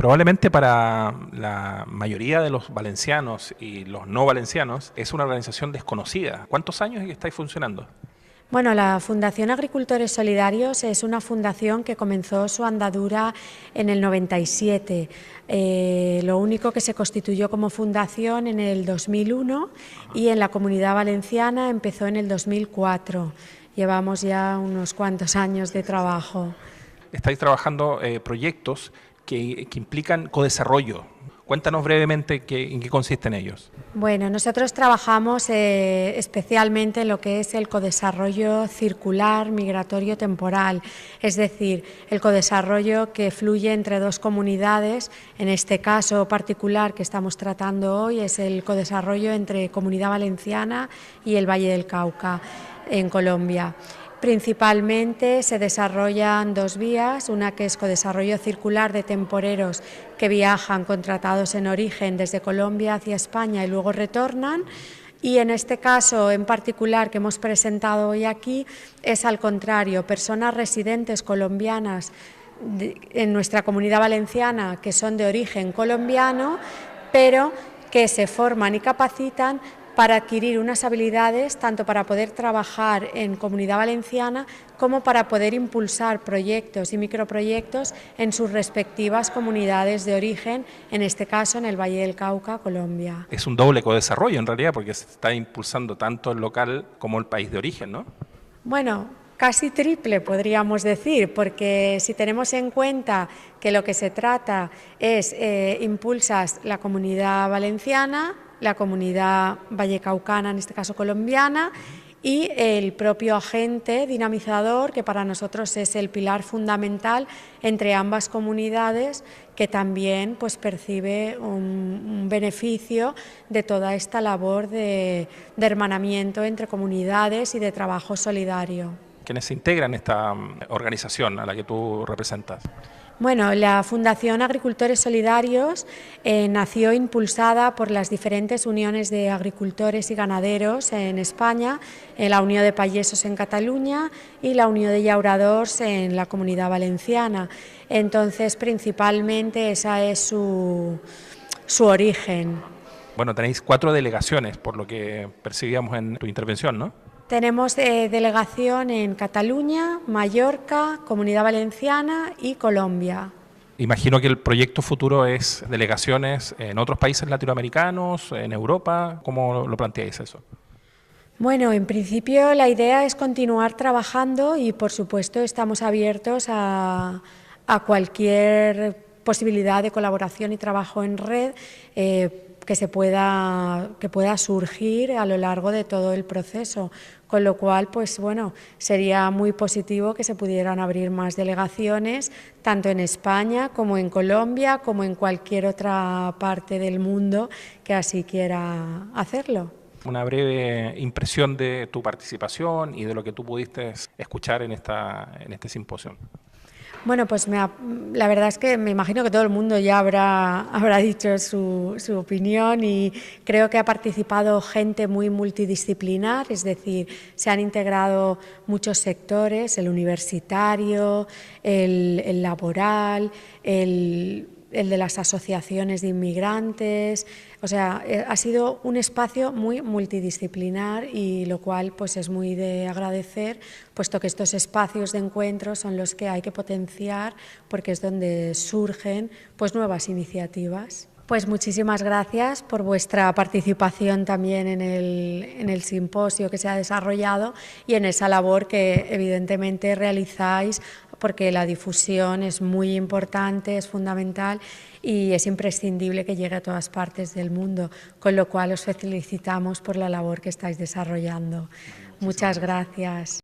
Probablemente para la mayoría de los valencianos y los no valencianos es una organización desconocida. ¿Cuántos años es que estáis funcionando? Bueno, la Fundación Agricultores Solidarios es una fundación que comenzó su andadura en el 97. Lo único que se constituyó como fundación en el 2001 y en la Comunidad Valenciana empezó en el 2004. Llevamos ya unos cuantos años de trabajo. Estáis trabajando proyectos que implican codesarrollo. Cuéntanos brevemente en qué consisten ellos. Bueno, nosotros trabajamos especialmente en lo que es el codesarrollo circular migratorio temporal, es decir, el codesarrollo que fluye entre dos comunidades. En este caso particular que estamos tratando hoy es el codesarrollo entre Comunidad Valenciana y el Valle del Cauca, en Colombia. Principalmente se desarrollan dos vías, una que es codesarrollo circular de temporeros que viajan contratados en origen desde Colombia hacia España y luego retornan, y en este caso en particular que hemos presentado hoy aquí es al contrario, personas residentes colombianas en nuestra Comunidad Valenciana que son de origen colombiano, pero que se forman y capacitan para adquirir unas habilidades tanto para poder trabajar en Comunidad Valenciana como para poder impulsar proyectos y microproyectos en sus respectivas comunidades de origen, en este caso en el Valle del Cauca, Colombia. Es un doble codesarrollo en realidad porque se está impulsando tanto el local como el país de origen, ¿no? Bueno, casi triple podríamos decir, porque si tenemos en cuenta que lo que se trata es impulsas la Comunidad Valenciana, la Comunidad vallecaucana, en este caso colombiana, y el propio agente dinamizador, que para nosotros es el pilar fundamental entre ambas comunidades, que también pues, percibe un beneficio de toda esta labor de hermanamiento entre comunidades y de trabajo solidario. ¿Quiénes se integran en esta organización a la que tú representas? Bueno, la Fundación Agricultores Solidarios nació impulsada por las diferentes uniones de agricultores y ganaderos en España, la Unió de Payesos en Cataluña y la Unió de Llauradors en la Comunidad Valenciana. Entonces, principalmente, esa es su origen. Bueno, tenéis 4 delegaciones, por lo que percibíamos en tu intervención, ¿no? Tenemos delegación en Cataluña, Mallorca, Comunidad Valenciana y Colombia. Imagino que el proyecto futuro es delegaciones en otros países latinoamericanos, en Europa. ¿Cómo lo planteáis eso? Bueno, en principio la idea es continuar trabajando y por supuesto estamos abiertos a cualquier posibilidad de colaboración y trabajo en red que pueda surgir a lo largo de todo el proceso, con lo cual pues bueno, sería muy positivo que se pudieran abrir más delegaciones tanto en España como en Colombia como en cualquier otra parte del mundo que así quiera hacerlo. Una breve impresión de tu participación y de lo que tú pudiste escuchar en este simposio. Bueno, pues la verdad es que me imagino que todo el mundo ya habrá dicho su opinión, y creo que ha participado gente muy multidisciplinar, es decir, se han integrado muchos sectores, el universitario, el laboral, el de las asociaciones de inmigrantes, o sea, ha sido un espacio muy multidisciplinar, y lo cual pues es muy de agradecer, puesto que estos espacios de encuentro son los que hay que potenciar porque es donde surgen pues nuevas iniciativas. Pues muchísimas gracias por vuestra participación también en el simposio que se ha desarrollado y en esa labor que evidentemente realizáis, porque la difusión es muy importante, es fundamental y es imprescindible que llegue a todas partes del mundo, con lo cual os felicitamos por la labor que estáis desarrollando. Muchas gracias.